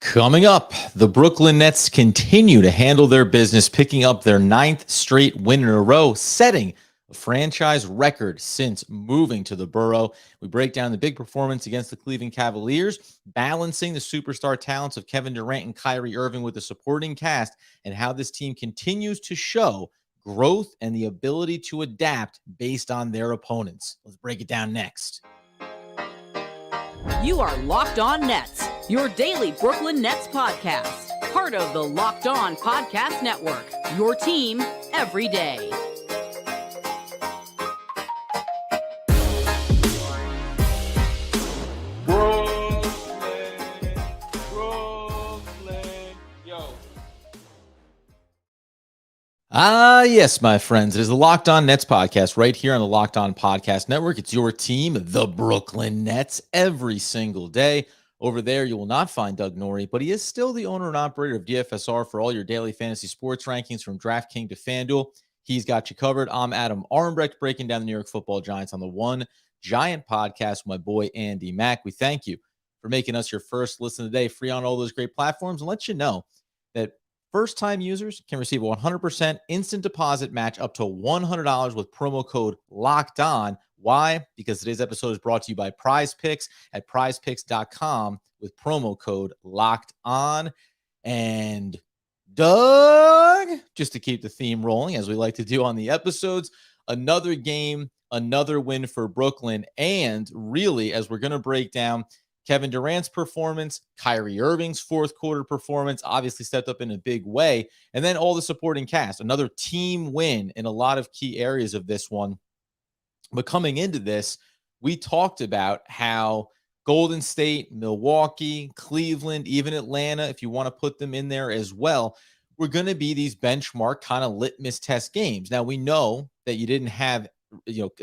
Coming up, the Brooklyn Nets continue to handle their business, picking up their ninth straight win in a row, setting a franchise record since moving to the borough. We break down the big performance against the Cleveland Cavaliers, balancing the superstar talents of Kevin Durant and Kyrie Irving with the supporting cast, and how this team continues to show growth and the ability to adapt based on their opponents. Let's break it down next. You are Locked On Nets, your daily Brooklyn Nets podcast. Part of the Locked On Podcast Network, your team every day. Brooklyn, yo. Yes, my friends. It is the Locked On Nets podcast right here on the Locked On Podcast Network. It's your team, the Brooklyn Nets, every single day. Over there, you will not find Doug Norrie, but he is still the owner and operator of DFSR for all your daily fantasy sports rankings from DraftKings to FanDuel. He's got you covered. I'm Adam Armbrecht, breaking down the New York Football Giants on the One Giant podcast with my boy Andy Mack. We thank you for making us your first listen today, free on all those great platforms, and let you know that first-time users can receive a 100% instant deposit match up to $100 with promo code LOCKEDON. Why? Because today's episode is brought to you by PrizePicks at prizepicks.com with promo code LOCKEDON. And Doug, just to keep the theme rolling, as we like to do on the episodes, another game, another win for Brooklyn. And really, as we're going to break down Kevin Durant's performance, Kyrie Irving's fourth quarter performance, obviously stepped up in a big way, and then all the supporting cast. Another team win in a lot of key areas of this one. But coming into this, we talked about how Golden State, Milwaukee, Cleveland, even Atlanta, if you want to put them in there as well, were going to be these benchmark kind of litmus test games. Now, we know that you didn't have,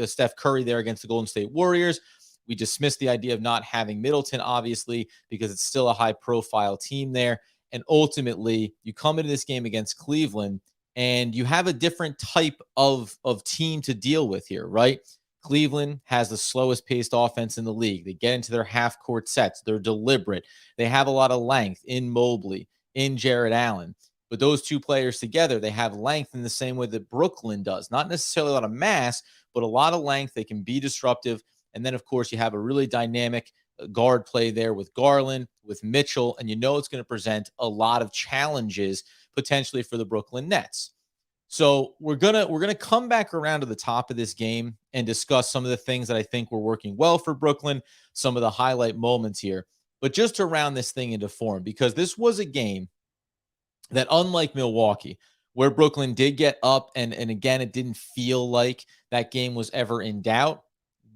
Steph Curry there against the Golden State Warriors. We dismissed the idea of not having Middleton, obviously, because it's still a high-profile team there. And ultimately, you come into this game against Cleveland, and you have a different type of team to deal with here, right? Cleveland has the slowest paced offense in the league. They get into their half-court sets. They're deliberate. They have a lot of length in Mobley, in Jarrett Allen. But those two players together, they have length in the same way that Brooklyn does. Not necessarily a lot of mass, but a lot of length. They can be disruptive. And then, of course, you have a really dynamic guard play there with Garland, with Mitchell, and you know it's going to present a lot of challenges potentially for the Brooklyn Nets. So we're gonna come back around to the top of this game and discuss some of the things that I think were working well for Brooklyn, some of the highlight moments here. But just to round this thing into form, because this was a game that, unlike Milwaukee, where Brooklyn did get up, and again, it didn't feel like that game was ever in doubt.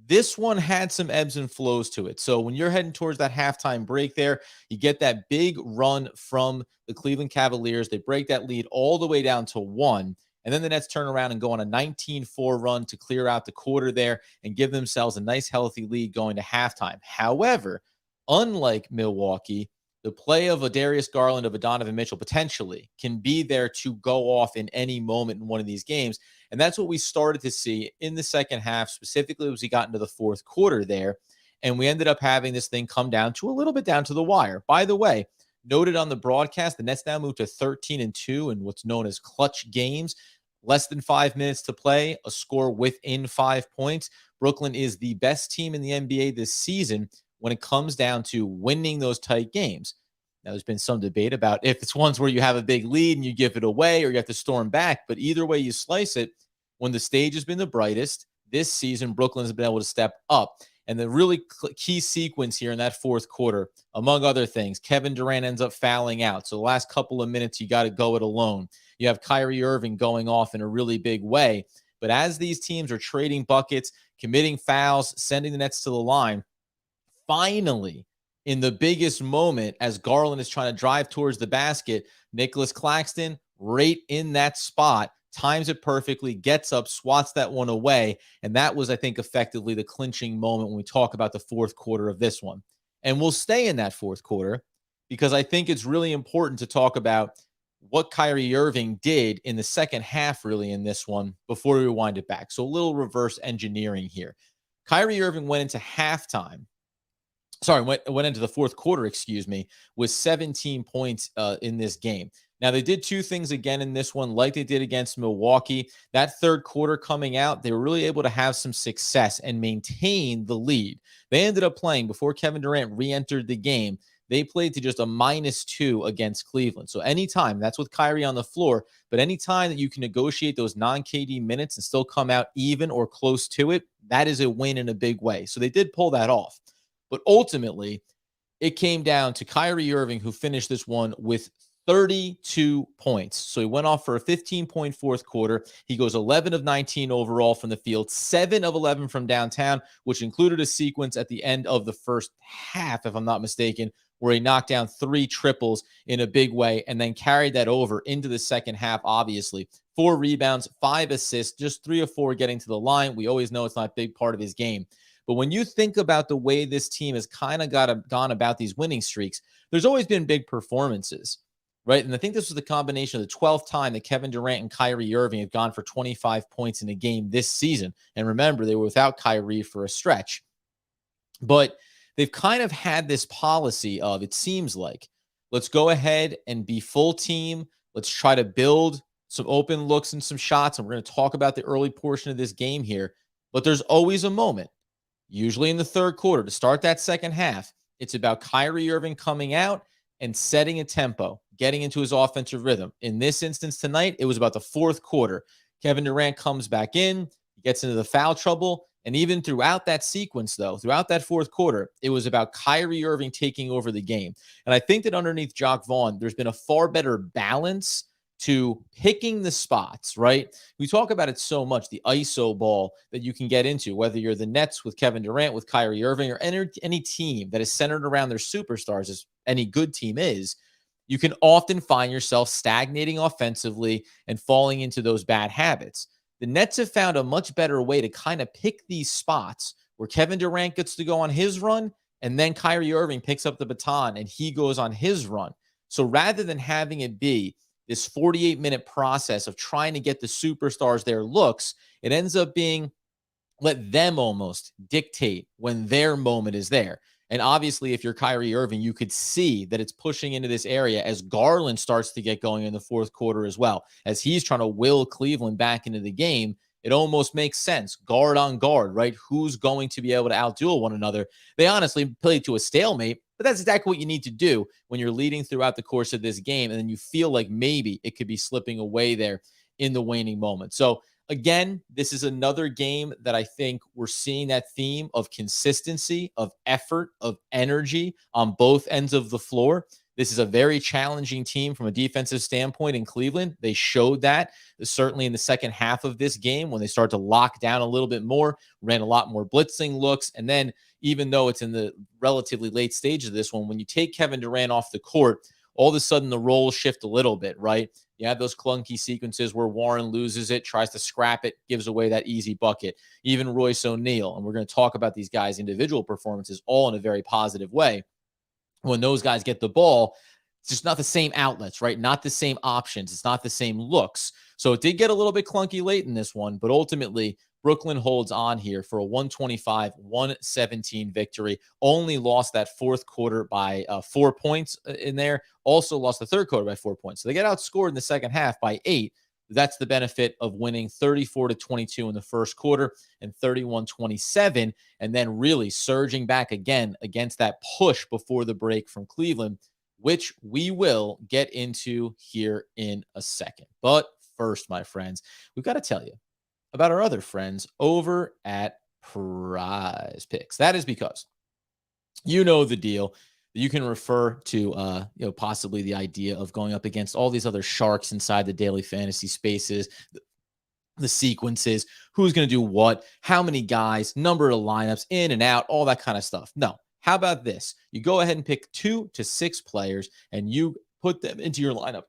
This one had some ebbs and flows to it. So when you're heading towards that halftime break there, you get that big run from the Cleveland Cavaliers. They break that lead all the way down to 1. And then the Nets turn around and go on a 19-4 run to clear out the quarter there and give themselves a nice, healthy lead going to halftime. However, unlike Milwaukee, the play of a Darius Garland, of a Donovan Mitchell potentially can be there to go off in any moment in one of these games. And that's what we started to see in the second half, specifically as we got into the fourth quarter there. And we ended up having this thing come down to a little bit down to the wire. By the way, noted on the broadcast, the Nets now moved to 13-2 in what's known as clutch games. Less than 5 minutes to play, a score within 5 points. Brooklyn is the best team in the NBA this season when it comes down to winning those tight games. Now, there's been some debate about if it's ones where you have a big lead and you give it away or you have to storm back. But either way you slice it, when the stage has been the brightest, this season, Brooklyn has been able to step up. And the really key sequence here in that fourth quarter, among other things, Kevin Durant ends up fouling out. So the last couple of minutes, you got to go it alone. You have Kyrie Irving going off in a really big way. But as these teams are trading buckets, committing fouls, sending the Nets to the line, finally, in the biggest moment, as Garland is trying to drive towards the basket, Nicholas Claxton, right in that spot, times it perfectly, gets up, swats that one away. And that was, I think, effectively the clinching moment when we talk about the fourth quarter of this one. And we'll stay in that fourth quarter because I think it's really important to talk about what Kyrie Irving did in the second half, really, in this one before we wind it back. So a little reverse engineering here. Kyrie Irving went into halftime went into the fourth quarter, with 17 points in this game. Now, they did two things again in this one, like they did against Milwaukee. That third quarter coming out, they were really able to have some success and maintain the lead. They ended up playing, before Kevin Durant re-entered the game, they played to just a -2 against Cleveland. So anytime, that's with Kyrie on the floor, but anytime that you can negotiate those non-KD minutes and still come out even or close to it, that is a win in a big way. So they did pull that off. But ultimately, it came down to Kyrie Irving, who finished this one with 32 points. So he went off for a 15-point fourth quarter. He goes 11 of 19 overall from the field, 7 of 11 from downtown, which included a sequence at the end of the first half, if I'm not mistaken, where he knocked down 3 triples in a big way and then carried that over into the second half, obviously. 4 rebounds, 5 assists, just 3 of 4 getting to the line. We always know it's not a big part of his game. But when you think about the way this team has kind of gone about these winning streaks, there's always been big performances, right? And I think this was the combination of the 12th time that Kevin Durant and Kyrie Irving have gone for 25 points in a game this season. And remember, they were without Kyrie for a stretch. But they've kind of had this policy of, it seems like, let's go ahead and be full team. Let's try to build some open looks and some shots. And we're going to talk about the early portion of this game here. But there's always a moment, usually in the third quarter, to start that second half. It's about Kyrie Irving coming out and setting a tempo, getting into his offensive rhythm. In this instance tonight, it was about the fourth quarter. Kevin Durant comes back in, gets into the foul trouble, and even throughout that sequence, though, throughout that fourth quarter, it was about Kyrie Irving taking over the game. And I think that underneath Jacque Vaughn, there's been a far better balance to picking the spots, right? We talk about it so much, the ISO ball that you can get into, whether you're the Nets with Kevin Durant, with Kyrie Irving, or any team that is centered around their superstars, as any good team is. You can often find yourself stagnating offensively and falling into those bad habits. The Nets have found a much better way to kind of pick these spots where Kevin Durant gets to go on his run, and then Kyrie Irving picks up the baton and he goes on his run. So rather than having it be this 48-minute process of trying to get the superstars their looks, it ends up being, let them almost dictate when their moment is there. And obviously, if you're Kyrie Irving, you could see that it's pushing into this area as Garland starts to get going in the fourth quarter as well. As he's trying to will Cleveland back into the game, it almost makes sense. Guard on guard, right? Who's going to be able to outduel one another? They honestly played to a stalemate, but that's exactly what you need to do when you're leading throughout the course of this game, and then you feel like maybe it could be slipping away there in the waning moment. So again, this is another game that I think we're seeing that theme of consistency, of effort, of energy on both ends of the floor. This is a very challenging team from a defensive standpoint in Cleveland. They showed that certainly in the second half of this game when they start to lock down a little bit more, ran a lot more blitzing looks. And then even though it's in the relatively late stage of this one, when you take Kevin Durant off the court, all of a sudden the roles shift a little bit, right? You have those clunky sequences where Warren loses it, tries to scrap it, gives away that easy bucket. Even Royce O'Neal, and we're going to talk about these guys' individual performances all in a very positive way. When those guys get the ball, it's just not the same outlets, right? Not the same options. It's not the same looks. So it did get a little bit clunky late in this one, but ultimately Brooklyn holds on here for a 125-117 victory. Only lost that fourth quarter by 4 points in there. Also lost the third quarter by 4 points. So they get outscored in the second half by 8. That's the benefit of winning 34-22 in the first quarter and 31-27, and then really surging back again against that push before the break from Cleveland, which we will get into here in a second. But first, my friends, we've got to tell you about our other friends over at PrizePicks. That is because you know the deal. You can refer to, possibly the idea of going up against all these other sharks inside the daily fantasy spaces, the sequences, who's going to do what, how many guys, number of lineups, in and out, all that kind of stuff. No. How about this? You go ahead and pick 2 to 6 players and you put them into your lineup.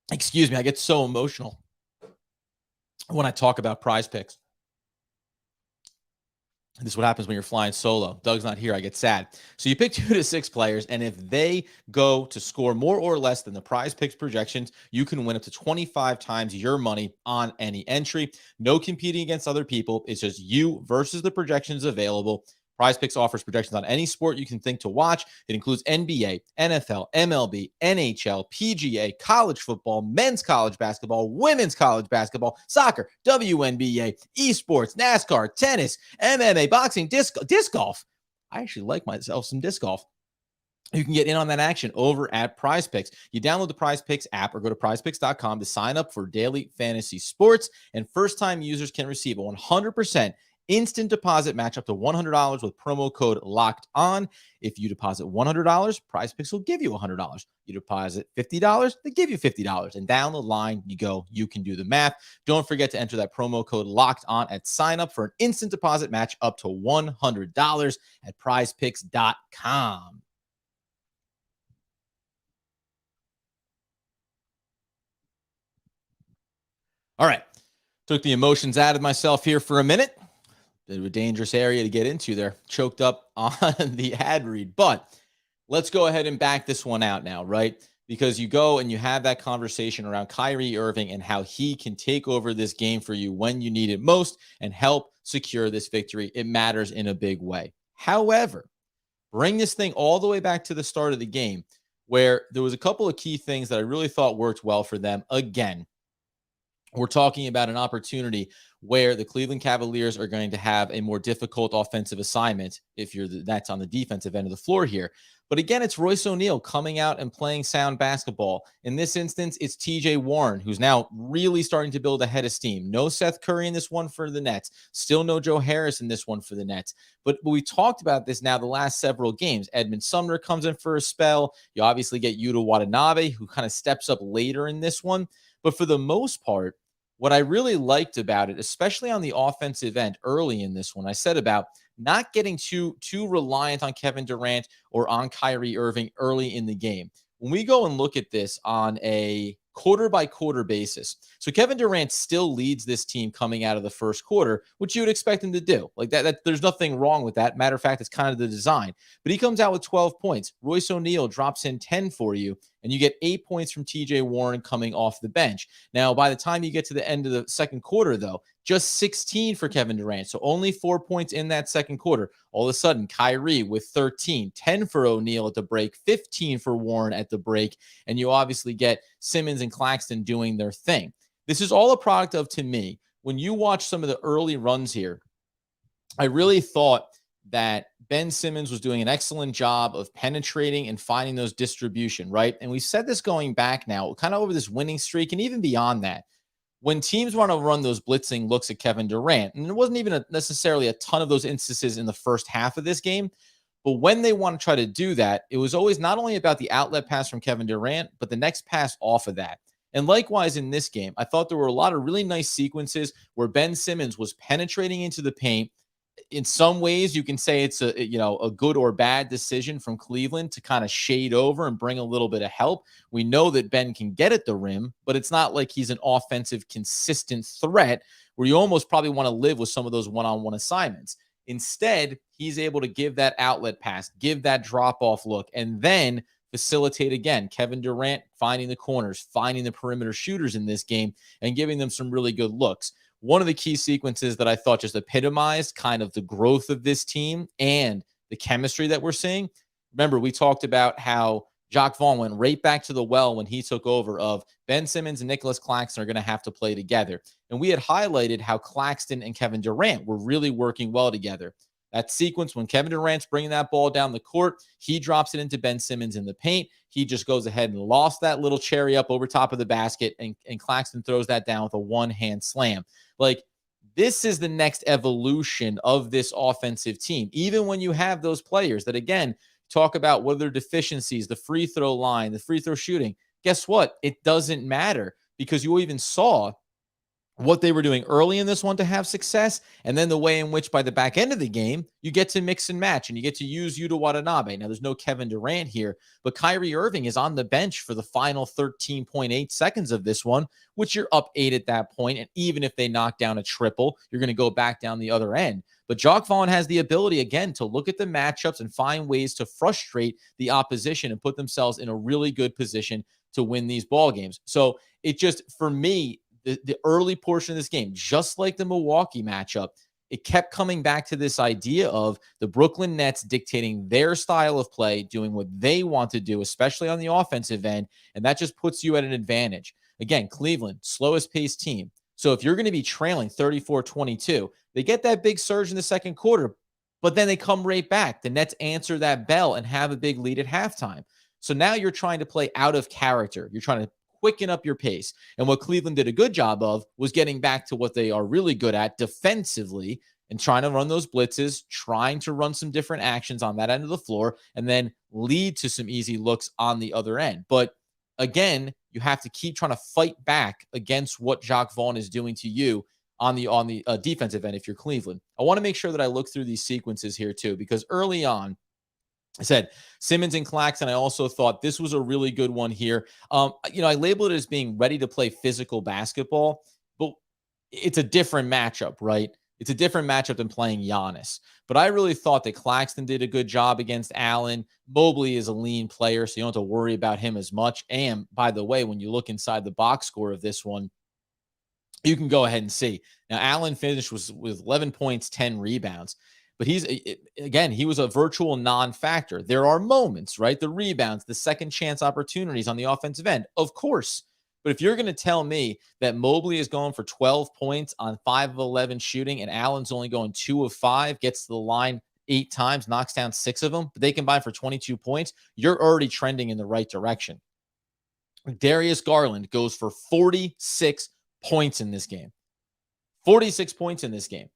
Excuse me. I get so emotional when I talk about PrizePicks. This is what happens when you're flying solo. Doug's not here. I get sad. So you pick 2 to 6 players, and if they go to score more or less than the PrizePicks projections, you can win up to 25 times your money on any entry. No competing against other people. It's just you versus the projections available. PrizePicks offers projections on any sport you can think to watch. It includes NBA, NFL, MLB, NHL, PGA, college football, men's college basketball, women's college basketball, soccer, WNBA, esports, NASCAR, tennis, MMA, boxing, disc golf. I actually like myself some disc golf. You can get in on that action over at PrizePicks. You download the PrizePicks app or go to prizepicks.com to sign up for daily fantasy sports. And first-time users can receive a 100% instant deposit match up to $100 with promo code Locked On. If you deposit $100, PrizePicks will give you $100. You deposit $50, they give you $50. And down the line you go. You can do the math. Don't forget to enter that promo code Locked On at sign up for an instant deposit match up to $100 at prizepicks.com. All right. Took the emotions out of myself here for a minute. Bit of a dangerous area to get into there. Choked up on the ad read. But let's go ahead and back this one out now, right? Because you go and you have that conversation around Kyrie Irving and how he can take over this game for you when you need it most and help secure this victory. It matters in a big way. However, bring this thing all the way back to the start of the game where there was a couple of key things that I really thought worked well for them. Again, we're talking about an opportunity where the Cleveland Cavaliers are going to have a more difficult offensive assignment if that's on the defensive end of the floor here. But again, it's Royce O'Neal coming out and playing sound basketball. In this instance, it's TJ Warren, who's now really starting to build a head of steam. No Seth Curry in this one for the Nets. Still no Joe Harris in this one for the Nets. But we talked about this now the last several games. Edmund Sumner comes in for a spell. You obviously get Yuta Watanabe, who kind of steps up later in this one. But for the most part, what I really liked about it, especially on the offensive end early in this one, I said about not getting too reliant on Kevin Durant or on Kyrie Irving early in the game. When we go and look at this on a quarter-by-quarter basis, so Kevin Durant still leads this team coming out of the first quarter, which you would expect him to do. Like that there's nothing wrong with that. Matter of fact, it's kind of the design. But he comes out with 12 points. Royce O'Neal drops in 10 for you, and you get 8 points from TJ Warren coming off the bench. Now, by the time you get to the end of the second quarter, though, just 16 for Kevin Durant. So only 4 points in that second quarter. All of a sudden, Kyrie with 13, 10 for O'Neal at the break, 15 for Warren at the break. And you obviously get Simmons and Claxton doing their thing. This is all a product of, to me, when you watch some of the early runs here, I really thought that Ben Simmons was doing an excellent job of penetrating and finding those distribution, right? And we've said this going back now, kind of over this winning streak and even beyond that. When teams want to run those blitzing looks at Kevin Durant, and there wasn't even necessarily a ton of those instances in the first half of this game, but when they want to try to do that, it was always not only about the outlet pass from Kevin Durant, but the next pass off of that. And likewise in this game, I thought there were a lot of really nice sequences where Ben Simmons was penetrating into the paint. In some ways, you can say it's a good or bad decision from Cleveland to kind of shade over and bring a little bit of help. We know that Ben can get at the rim, but it's not like he's an offensive consistent threat where you almost probably want to live with some of those one-on-one assignments. Instead, he's able to give that outlet pass, give that drop-off look, and then facilitate again. Kevin Durant finding the corners, finding the perimeter shooters in this game, and giving them some really good looks. One of the key sequences that I thought just epitomized kind of the growth of this team and the chemistry that we're seeing. Remember, we talked about how Jacques Vaughn went right back to the well when he took over of Ben Simmons and Nicholas Claxton are going to have to play together. And we had highlighted how Claxton and Kevin Durant were really working well together. That sequence, when Kevin Durant's bringing that ball down the court, he drops it into Ben Simmons in the paint. He just goes ahead and lost that little cherry up over top of the basket, and Claxton throws that down with a one-hand slam. Like, this is the next evolution of this offensive team. Even when you have those players that, again, talk about what are their deficiencies, the free throw line, the free throw shooting, guess what? It doesn't matter because you even saw what they were doing early in this one to have success, and then the way in which by the back end of the game, you get to mix and match, and you get to use Yuta Watanabe. Now, there's no Kevin Durant here, but Kyrie Irving is on the bench for the final 13.8 seconds of this one, which you're up 8 at that point, and even if they knock down a triple, you're going to go back down the other end. But Jacques Vaughn has the ability, again, to look at the matchups and find ways to frustrate the opposition and put themselves in a really good position to win these ball games. So it just, for me, the early portion of this game, just like the Milwaukee matchup, it kept coming back to this idea of the Brooklyn Nets dictating their style of play, doing what they want to do, especially on the offensive end, and that just puts you at an advantage. Again, Cleveland, slowest paced team. So if you're going to be trailing 34-22, they get that big surge in the second quarter, but then they come right back. The Nets answer that bell and have a big lead at halftime. So now you're trying to play out of character. You're trying to quicken up your pace. And what Cleveland did a good job of was getting back to what they are really good at defensively and trying to run those blitzes, trying to run some different actions on that end of the floor, and then lead to some easy looks on the other end. But again, you have to keep trying to fight back against what Jacques Vaughn is doing to you on the defensive end if you're Cleveland. I want to make sure that I look through these sequences here too, because early on, I said Simmons and Claxton. I also thought this was a really good one here. I labeled it as being ready to play physical basketball, but it's a different matchup, right? It's a different matchup than playing Giannis. But I really thought that Claxton did a good job against Allen. Mobley is a lean player, so you don't have to worry about him as much. And by the way, when you look inside the box score of this one, you can go ahead and see. Now, Allen finished with 11 points, 10 rebounds. But he was a virtual non-factor. There are moments, right? The rebounds, the second chance opportunities on the offensive end, of course. But if you're going to tell me that Mobley is going for 12 points on 5 of 11 shooting and Allen's only going 2 of 5, gets to the line 8 times, knocks down 6 of them, but they combine for 22 points, you're already trending in the right direction. Darius Garland goes for 46 points in this game. 46 points in this game.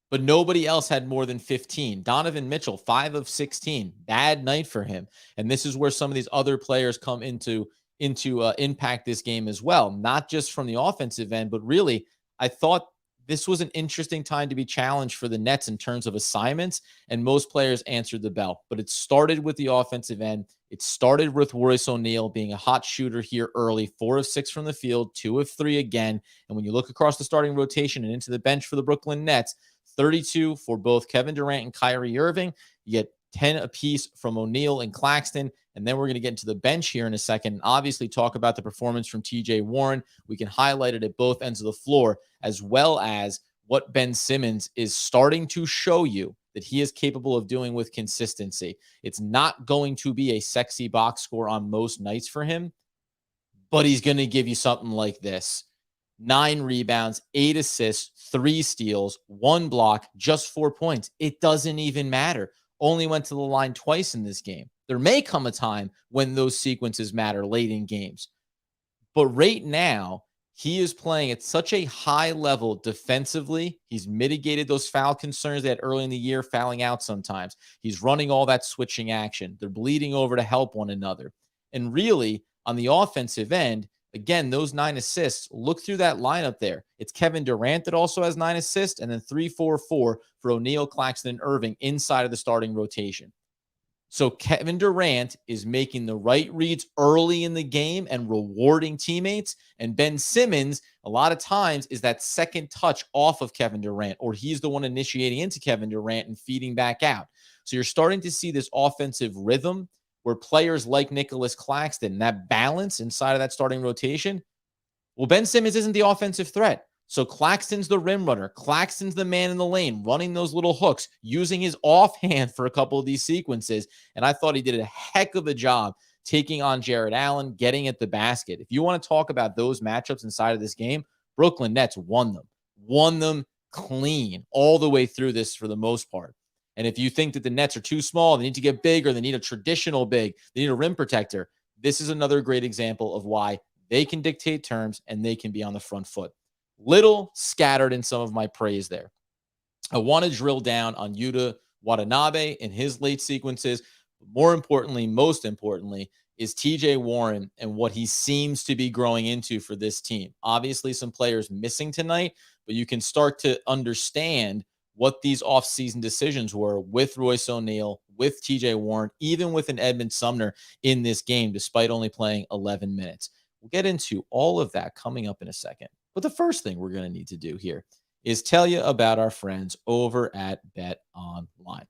But nobody else had more than 15. Donovan Mitchell, 5 of 16. Bad night for him. And this is where some of these other players come into impact this game as well. Not just from the offensive end, but really, I thought this was an interesting time to be challenged for the Nets in terms of assignments, and most players answered the bell. But it started with the offensive end. It started with Royce O'Neal being a hot shooter here early, 4 of 6 from the field, 2 of 3 again. And when you look across the starting rotation and into the bench for the Brooklyn Nets, 32 for both Kevin Durant and Kyrie Irving. You get 10 apiece from O'Neal and Claxton. And then we're going to get into the bench here in a second and obviously talk about the performance from TJ Warren. We can highlight it at both ends of the floor, as well as what Ben Simmons is starting to show you that he is capable of doing with consistency. It's not going to be a sexy box score on most nights for him, but he's going to give you something like this. 9 rebounds, 8 assists, 3 steals, 1 block, just 4 points. It doesn't even matter. Only went to the line twice in this game. There may come a time when those sequences matter late in games. But right now, he is playing at such a high level defensively. He's mitigated those foul concerns that early in the year, fouling out sometimes. He's running all that switching action. They're bleeding over to help one another. And really, on the offensive end, again, those 9 assists, look through that lineup there. It's Kevin Durant that also has 9 assists, and then 3-4-4 for O'Neal, Claxton, and Irving inside of the starting rotation. So Kevin Durant is making the right reads early in the game and rewarding teammates. And Ben Simmons, a lot of times, is that second touch off of Kevin Durant, or he's the one initiating into Kevin Durant and feeding back out. So you're starting to see this offensive rhythm where players like Nicholas Claxton, that balance inside of that starting rotation, well, Ben Simmons isn't the offensive threat. So Claxton's the rim runner. Claxton's the man in the lane, running those little hooks, using his offhand for a couple of these sequences. And I thought he did a heck of a job taking on Jared Allen, getting at the basket. If you want to talk about those matchups inside of this game, Brooklyn Nets won them clean all the way through this for the most part. And if you think that the Nets are too small, they need to get bigger, they need a traditional big, they need a rim protector, this is another great example of why they can dictate terms and they can be on the front foot. Little scattered in some of my praise there. I want to drill down on Yuta Watanabe and his late sequences. More importantly, most importantly, is TJ Warren and what he seems to be growing into for this team. Obviously, some players missing tonight, but you can start to understand what these offseason decisions were with Royce O'Neal, with TJ Warren, even with an Edmund Sumner in this game, despite only playing 11 minutes. We'll get into all of that coming up in a second. But the first thing we're going to need to do here is tell you about our friends over at BetOnline.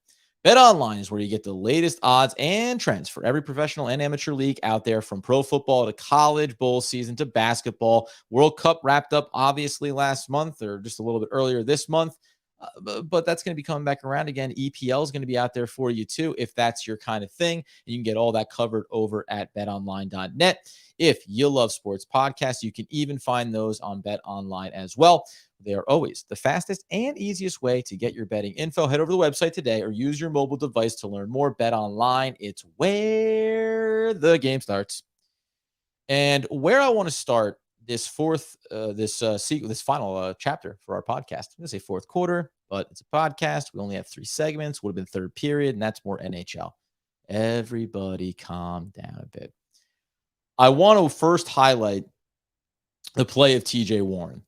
BetOnline is where you get the latest odds and trends for every professional and amateur league out there, from pro football to college bowl season to basketball. World Cup wrapped up obviously last month, or just a little bit earlier this month. But that's going to be coming back around again. EPL is going to be out there for you too, if that's your kind of thing. You can get all that covered over at betonline.net. If you love sports podcasts, you can even find those on BetOnline as well. They are always the fastest and easiest way to get your betting info. Head over to the website today or use your mobile device to learn more. BetOnline, it's where the game starts. And where I want to start this this final chapter for our podcast. I'm going to say fourth quarter, but it's a podcast. We only have 3 segments. Would have been third period, and that's more NHL. Everybody calm down a bit. I want to first highlight the play of TJ Warren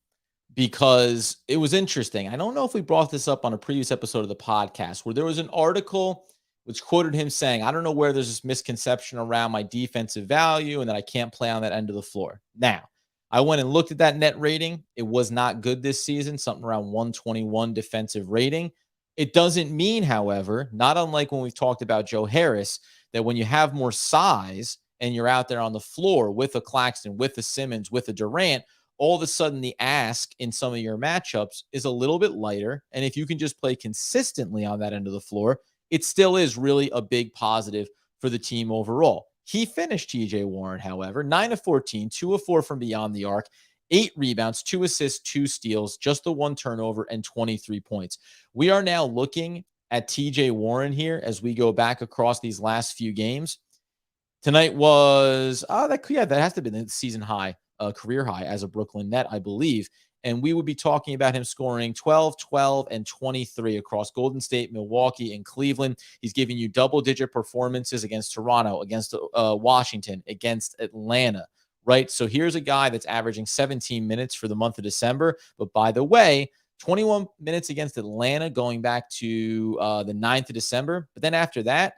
because it was interesting. I don't know if we brought this up on a previous episode of the podcast where there was an article which quoted him saying, I don't know where there's this misconception around my defensive value and that I can't play on that end of the floor. Now, I went and looked at that net rating. It was not good this season, something around 121 defensive rating. It doesn't mean, however, not unlike when we've talked about Joe Harris, that when you have more size and you're out there on the floor with a Claxton, with a Simmons, with a Durant, all of a sudden the ask in some of your matchups is a little bit lighter. And if you can just play consistently on that end of the floor, it still is really a big positive for the team overall. He finished TJ Warren, however, 9 of 14, 2 of 4 from beyond the arc, 8 rebounds, 2 assists, 2 steals, just the 1 turnover, and 23 points. We are now looking at TJ Warren here as we go back across these last few games. Tonight was, that has to be the season high, career high as a Brooklyn Net, I believe. And we would be talking about him scoring 12, 12, and 23 across Golden State, Milwaukee, and Cleveland. He's giving you double-digit performances against Toronto, against Washington, against Atlanta, right? So here's a guy that's averaging 17 minutes for the month of December. But by the way, 21 minutes against Atlanta going back to the 9th of December. But then after that,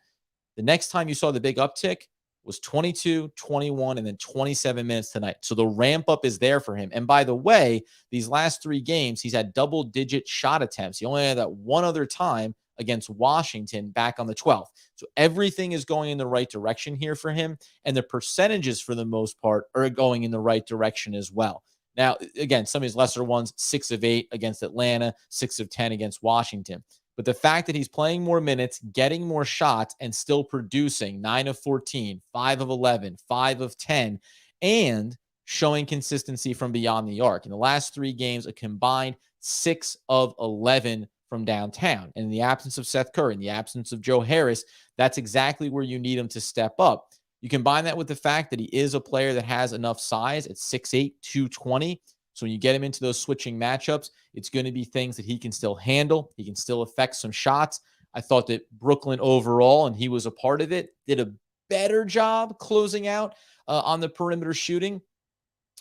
the next time you saw the big uptick was 22, 21, and then 27 minutes tonight. So the ramp up is there for him. And by the way, these last 3 games, he's had double-digit shot attempts. He only had that one other time against Washington back on the 12th. So everything is going in the right direction here for him. And the percentages, for the most part, are going in the right direction as well. Now, again, some of his lesser ones, 6 of 8 against Atlanta, 6 of 10 against Washington. But the fact that he's playing more minutes, getting more shots, and still producing 9 of 14, 5 of 11, 5 of 10, and showing consistency from beyond the arc. In the last 3 games, a combined 6 of 11 from downtown. And in the absence of Seth Curry, in the absence of Joe Harris, that's exactly where you need him to step up. You combine that with the fact that he is a player that has enough size at 6'8", 220. So when you get him into those switching matchups, it's going to be things that he can still handle. He can still affect some shots. I thought that Brooklyn overall, and he was a part of it, did a better job closing out on the perimeter shooting.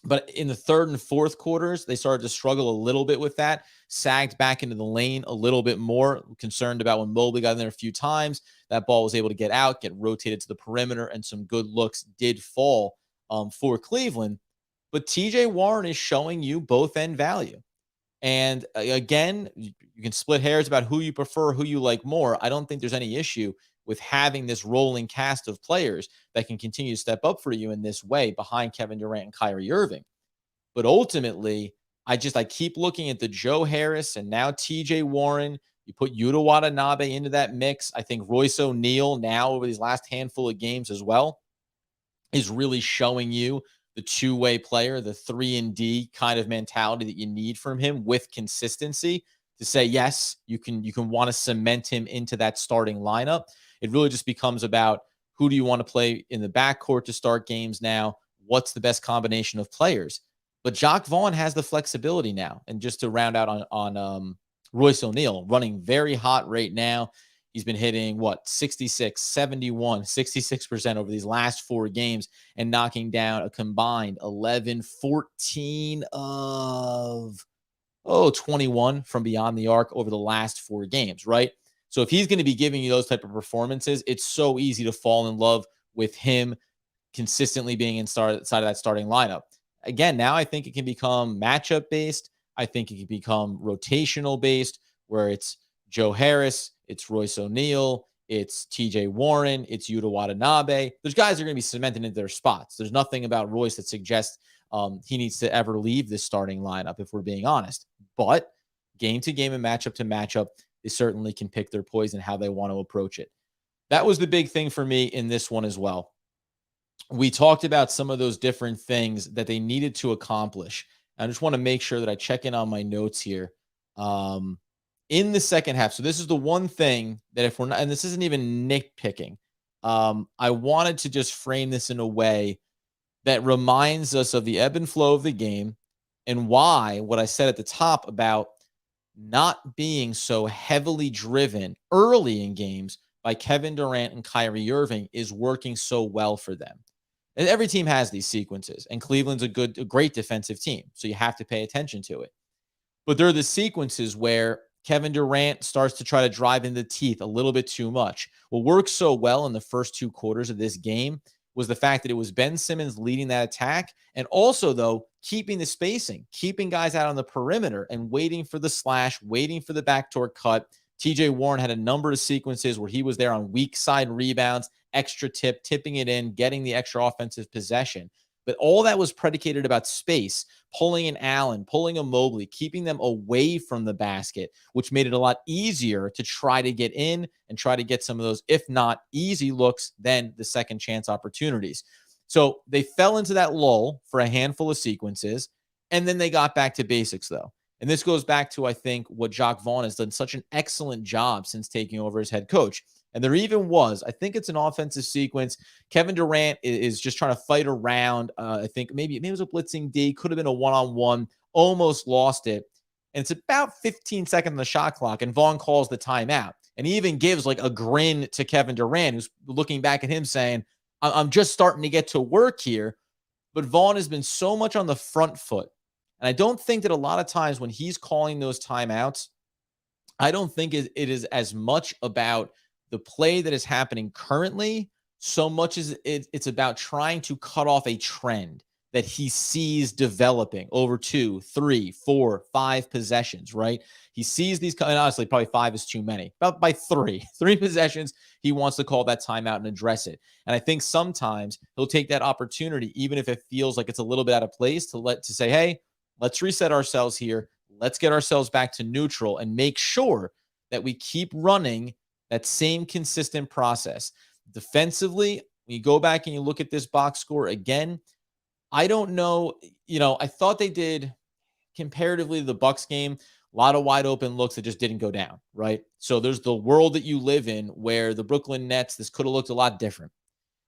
But in the 3rd and 4th quarters, they started to struggle a little bit with that, sagged back into the lane a little bit more, concerned about when Mobley got in there a few times. That ball was able to get out, get rotated to the perimeter, and some good looks did fall for Cleveland. But TJ Warren is showing you both end value. And again, you can split hairs about who you prefer, who you like more. I don't think there's any issue with having this rolling cast of players that can continue to step up for you in this way behind Kevin Durant and Kyrie Irving. But ultimately, I keep looking at the Joe Harris and now TJ Warren. You put Yuta Watanabe into that mix. I think Royce O'Neal now over these last handful of games as well is really showing you the two-way player, the 3-and-D kind of mentality that you need from him with consistency to say, yes, you can want to cement him into that starting lineup. It really just becomes about who do you want to play in the backcourt to start games now? What's the best combination of players? But Jacque Vaughn has the flexibility now. And just to round out on Royce O'Neal, running very hot right now. He's been hitting, 66, 71, 66% over these last 4 games and knocking down a combined 11, 14 of 21 from beyond the arc over the last 4 games, right? So if he's going to be giving you those type of performances, it's so easy to fall in love with him consistently being inside of that starting lineup. Again, now I think it can become matchup based. I think it can become rotational based, where it's Joe Harris, it's Royce O'Neal, it's TJ Warren, it's Yuta Watanabe. Those guys are going to be cemented into their spots. There's nothing about Royce that suggests he needs to ever leave this starting lineup, if we're being honest. But game to game and matchup to matchup, they certainly can pick their poison, how they want to approach it. That was the big thing for me in this one as well. We talked about some of those different things that they needed to accomplish. I just want to make sure that I check in on my notes here. In the second half. So this is the one thing that if we're not, and this isn't even nitpicking, I wanted to just frame this in a way that reminds us of the ebb and flow of the game and why what I said at the top about not being so heavily driven early in games by Kevin Durant and Kyrie Irving is working so well for them. And every team has these sequences, and Cleveland's a great defensive team, so you have to pay attention to it. But there are the sequences where Kevin Durant starts to try to drive into the teeth a little bit too much. What worked so well in the first 2 quarters of this game was the fact that it was Ben Simmons leading that attack, and also, though, keeping the spacing, keeping guys out on the perimeter and waiting for the slash, waiting for the backdoor cut. TJ Warren had a number of sequences where he was there on weak side rebounds, extra tipping it in, getting the extra offensive possession. But all that was predicated about space, pulling an Allen, pulling a Mobley, keeping them away from the basket, which made it a lot easier to try to get in and try to get some of those, if not easy looks, then the second chance opportunities. So they fell into that lull for a handful of sequences, and then they got back to basics, though. And this goes back to, I think, what Jacques Vaughn has done such an excellent job since taking over as head coach. And there even was, I think it's an offensive sequence. Kevin Durant is just trying to fight around. I think maybe it was a blitzing D, could have been a one-on-one, almost lost it. And it's about 15 seconds on the shot clock, and Vaughn calls the timeout. And he even gives like a grin to Kevin Durant, who's looking back at him saying, I'm just starting to get to work here. But Vaughn has been so much on the front foot. And I don't think that a lot of times when he's calling those timeouts, I don't think it is as much about the play that is happening currently, so much as it's about trying to cut off a trend that he sees developing over 2, 3, 4, 5 possessions, right? He sees these, and honestly, probably 5 is too many. About by 3 possessions, he wants to call that timeout and address it. And I think sometimes he'll take that opportunity, even if it feels like it's a little bit out of place, to say, hey, let's reset ourselves here. Let's get ourselves back to neutral and make sure that we keep running that same consistent process. Defensively, when you go back and you look at this box score again, I don't know, I thought they did comparatively to the Bucks game, a lot of wide open looks that just didn't go down, right? So there's the world that you live in where the Brooklyn Nets, this could have looked a lot different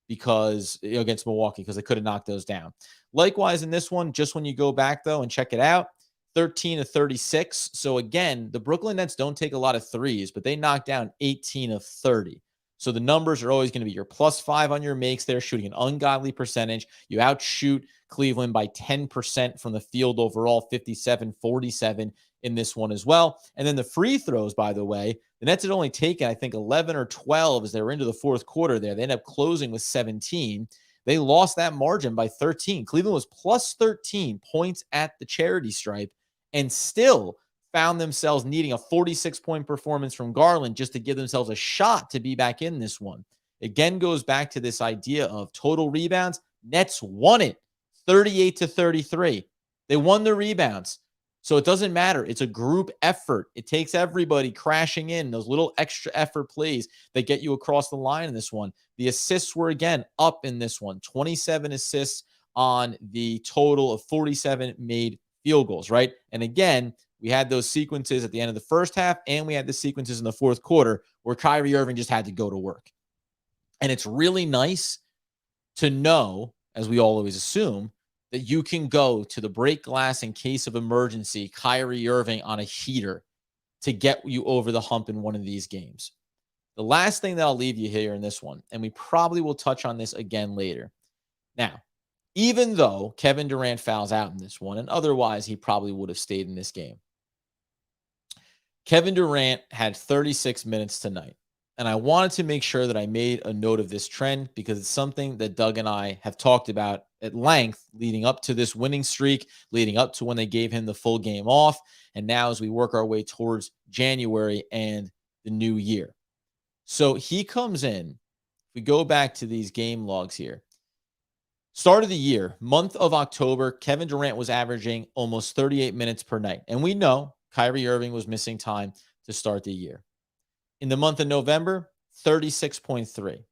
because against Milwaukee, because they could have knocked those down. Likewise in this one, just when you go back though and check it out, 13 of 36. So again, the Brooklyn Nets don't take a lot of threes, but they knock down 18 of 30. So the numbers are always going to be your +5 on your makes there, shooting an ungodly percentage. You outshoot Cleveland by 10% from the field overall, 57-47 in this one as well. And then the free throws, by the way, the Nets had only taken, I think, 11 or 12 as they were into the fourth quarter there. They ended up closing with 17. They lost that margin by 13. Cleveland was +13 points at the charity stripe and still found themselves needing a 46-point performance from Garland just to give themselves a shot to be back in this one. Again, goes back to this idea of total rebounds. Nets won it 38-33. They won the rebounds. So it doesn't matter. It's a group effort. It takes everybody crashing in, those little extra effort plays that get you across the line in this one. The assists were, again, up in this one. 27 assists on the total of 47 made field goals, right? And again, we had those sequences at the end of the first half, and we had the sequences in the fourth quarter where Kyrie Irving just had to go to work. And it's really nice to know, as we all always assume, that you can go to the break glass in case of emergency, Kyrie Irving on a heater to get you over the hump in one of these games. The last thing that I'll leave you here in this one, and we probably will touch on this again later. Now, even though Kevin Durant fouls out in this one, and otherwise he probably would have stayed in this game, Kevin Durant had 36 minutes tonight. And I wanted to make sure that I made a note of this trend because it's something that Doug and I have talked about at length leading up to this winning streak, leading up to when they gave him the full game off, and now as we work our way towards January and the new year. So he comes in. If we go back to these game logs here, start of the year, month of October, Kevin Durant was averaging almost 38 minutes per night. And we know Kyrie Irving was missing time to start the year. In the month of November, 36.3.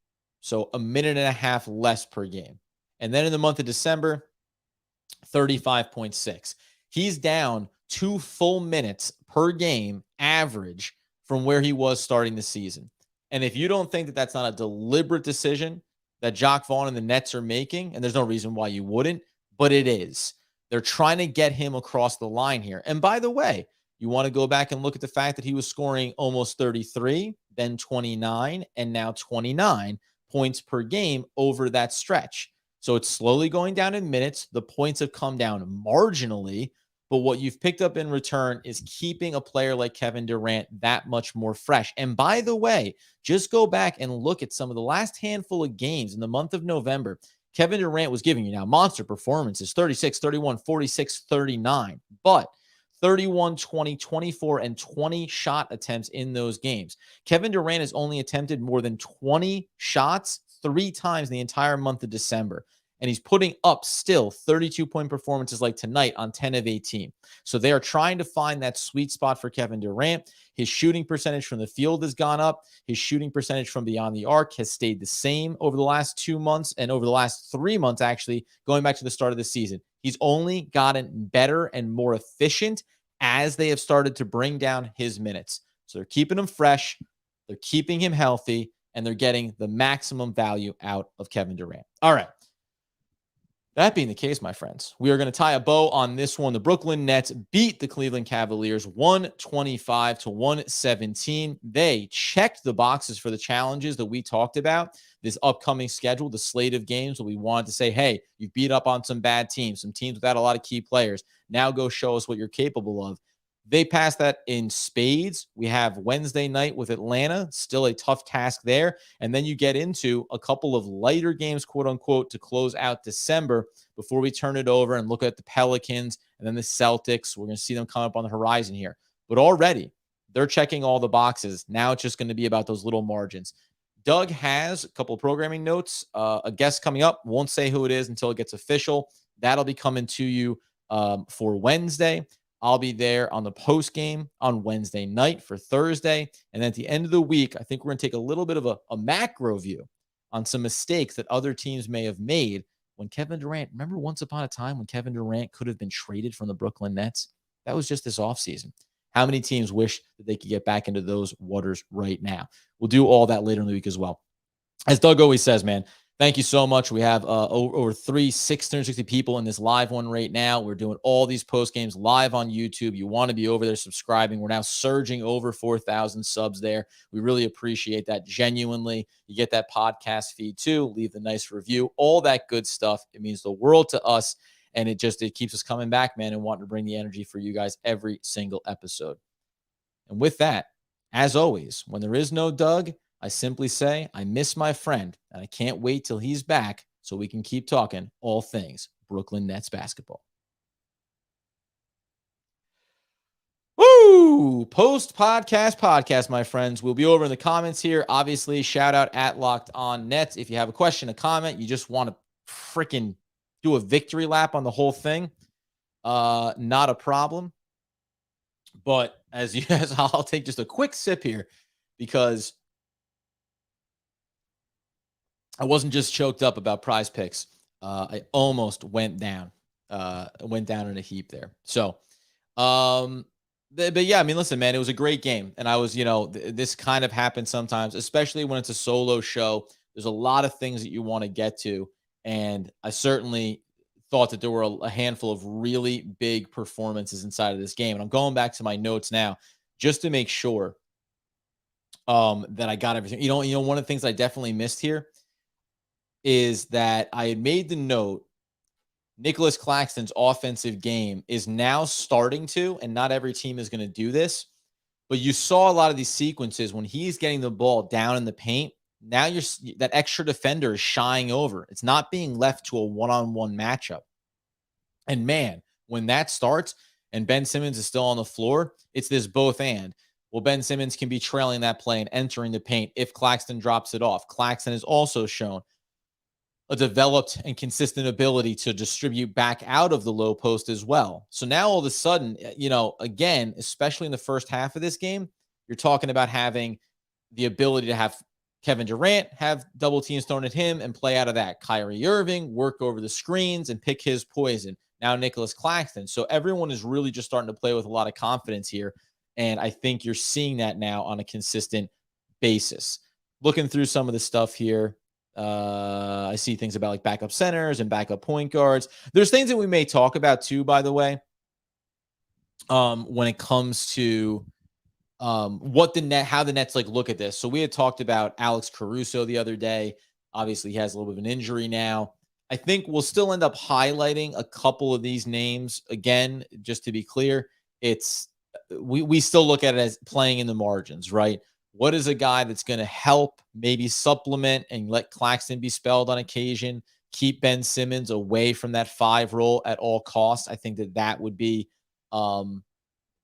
So a minute and a half less per game. And then in the month of December, 35.6. He's down 2 full minutes per game average from where he was starting the season. And if you don't think that that's not a deliberate decision that Jacque Vaughn and the Nets are making, and there's no reason why you wouldn't, but it is. They're trying to get him across the line here. And by the way, you want to go back and look at the fact that he was scoring almost 33, then 29, and now 29 points per game over that stretch. So it's slowly going down in minutes. The points have come down marginally, but what you've picked up in return is keeping a player like Kevin Durant that much more fresh. And by the way, just go back and look at some of the last handful of games in the month of November. Kevin Durant was giving you now monster performances, 36, 31, 46, 39, but 31, 20, 24, and 20 shot attempts in those games. Kevin Durant has only attempted more than 20 shots 3 times in the entire month of December. And he's putting up still 32-point performances like tonight on 10 of 18. So they are trying to find that sweet spot for Kevin Durant. His shooting percentage from the field has gone up. His shooting percentage from beyond the arc has stayed the same over the last 2 months and over the last 3 months, actually, going back to the start of the season. He's only gotten better and more efficient as they have started to bring down his minutes. So they're keeping him fresh, they're keeping him healthy, and they're getting the maximum value out of Kevin Durant. All right. That being the case, my friends, we are going to tie a bow on this one. The Brooklyn Nets beat the Cleveland Cavaliers 125-117. They checked the boxes for the challenges that we talked about. This upcoming schedule, the slate of games that we wanted to say, hey, you beat up on some bad teams, some teams without a lot of key players. Now go show us what you're capable of. They passed that in spades. We have Wednesday night with Atlanta, still a tough task there. And then you get into a couple of lighter games, quote unquote, to close out December before we turn it over and look at the Pelicans and then the Celtics. We're going to see them come up on the horizon here. But already, they're checking all the boxes. Now it's just going to be about those little margins. Doug has a couple of programming notes. A guest coming up. Won't say who it is until it gets official. That'll be coming to you for Wednesday. I'll be there on the post game on Wednesday night for Thursday. And then at the end of the week, I think we're going to take a little bit of a macro view on some mistakes that other teams may have made when Kevin Durant, remember once upon a time when Kevin Durant could have been traded from the Brooklyn Nets? That was just this offseason. How many teams wish that they could get back into those waters right now? We'll do all that later in the week as well. As Doug always says, man, thank you so much. We have over 660 people in this live one right now. We're doing all these post games live on YouTube. You want to be over there subscribing. We're now surging over 4,000 subs there. We really appreciate that genuinely. You get that podcast feed too. Leave the nice review, all that good stuff. It means the world to us. And it keeps us coming back, man, and wanting to bring the energy for you guys every single episode. And with that, as always, when there is no Doug, I simply say, I miss my friend, and I can't wait till he's back so we can keep talking all things Brooklyn Nets basketball. Woo! Post-podcast, my friends. We'll be over in the comments here. Obviously, shout out at Locked On Nets. If you have a question, a comment, you just want to freaking do a victory lap on the whole thing, not a problem. But as I'll take just a quick sip here because I wasn't just choked up about PrizePicks. I almost went down in a heap there. So, but yeah, I mean, listen, man, it was a great game. And I was, this kind of happens sometimes, especially when it's a solo show. There's a lot of things that you want to get to. And I certainly thought that there were a handful of really big performances inside of this game. And I'm going back to my notes now just to make sure that I got everything. One of the things I definitely missed here is that I had made the note, Nicholas Claxton's offensive game is now starting to, and not every team is going to do this, but you saw a lot of these sequences when he's getting the ball down in the paint. Now that extra defender is shying over. It's not being left to a one-on-one matchup. And man, when that starts and Ben Simmons is still on the floor, it's this both and. Well, Ben Simmons can be trailing that play and entering the paint if Claxton drops it off. Claxton has also shown a developed and consistent ability to distribute back out of the low post as well. So now all of a sudden, again, especially in the first half of this game, you're talking about having the ability to have Kevin Durant have double teams thrown at him and play out of that. Kyrie Irving work over the screens and pick his poison. Now Nicholas Claxton. So everyone is really just starting to play with a lot of confidence here. And I think you're seeing that now on a consistent basis. Looking through some of the stuff here, I see things about like backup centers and backup point guards. There's things that we may talk about too, by the way, when it comes to how the Nets like look at this. So we had talked about Alex Caruso the other day. Obviously, he has a little bit of an injury now. I think we'll still end up highlighting a couple of these names again, just to be clear. We still look at it as playing in the margins, right? What is a guy that's going to help maybe supplement and let Claxton be spelled on occasion, keep Ben Simmons away from that 5 role at all costs? I think that would be a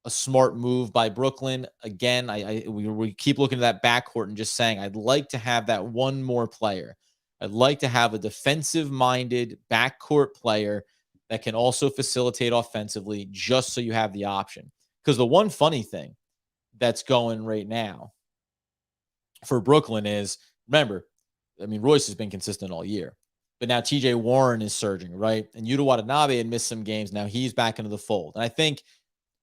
smart move by Brooklyn. Again, we keep looking at that backcourt and just saying, I'd like to have that one more player. I'd like to have a defensive-minded backcourt player that can also facilitate offensively, just so you have the option. Because the one funny thing that's going right now for Brooklyn is, remember, Royce has been consistent all year, but now TJ Warren is surging, right? And Yuta Watanabe had missed some games. Now he's back into the fold. And I think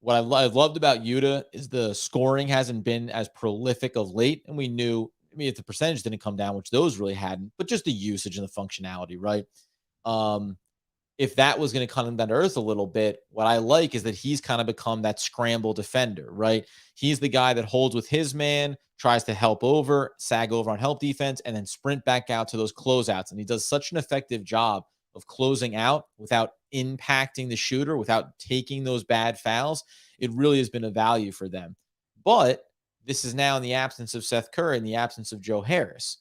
what I've loved about Yuta is the scoring hasn't been as prolific of late. And we knew, if the percentage didn't come down, which those really hadn't, but just the usage and the functionality, right? If that was going to come down to earth a little bit, what I like is that he's kind of become that scramble defender, right? He's the guy that holds with his man, tries to sag over on help defense, and then sprint back out to those closeouts. And he does such an effective job of closing out without impacting the shooter, without taking those bad fouls. It really has been a value for them. But this is now in the absence of Seth Curry, in the absence of Joe Harris.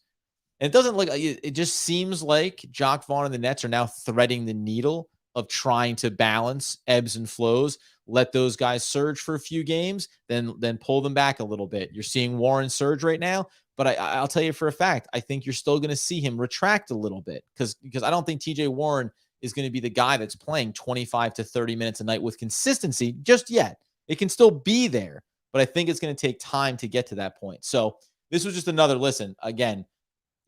And it doesn't look, it just seems like Jacque Vaughn and the Nets are now threading the needle of trying to balance ebbs and flows, let those guys surge for a few games, then pull them back a little bit. You're seeing Warren surge right now, but I'll tell you for a fact, I think you're still going to see him retract a little bit because I don't think TJ Warren is going to be the guy that's playing 25 to 30 minutes a night with consistency just yet. It can still be there, but I think it's going to take time to get to that point. So this was just another listen. Again,